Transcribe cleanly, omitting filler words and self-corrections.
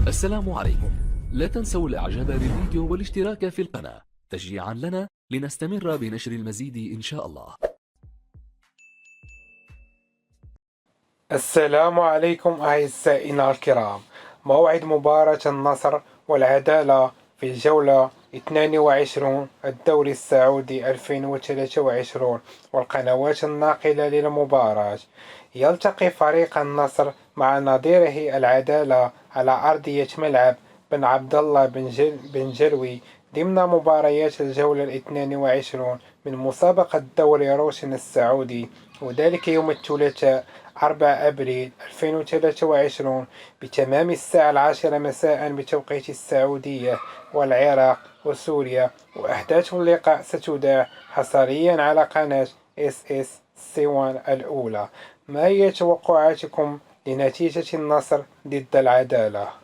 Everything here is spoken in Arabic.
السلام عليكم. لا تنسوا الاعجاب بالفيديو والاشتراك في القناة تشجيعا لنا لنستمر بنشر المزيد إن شاء الله. السلام عليكم أعزائنا الكرام. موعد مباراة النصر والعدالة في الجولة 22 الدوري السعودي 2023 والقنوات الناقلة للمباراة. يلتقي فريق النصر مع نظيره العدالة على أرضية ملعب بن عبد الله بن جلوي ضمن مباريات الجولة 22 من مسابقة دوري روشن السعودي، وذلك يوم الثلاثاء 4 أبريل 2023 بتمام الساعة 10 مساء بتوقيت السعودية والعراق وسوريا. وأحداث اللقاء ستذاع حصريا على قناة SSC1 الأولى. ما هي توقعاتكم لنتيجة النصر ضد العدالة؟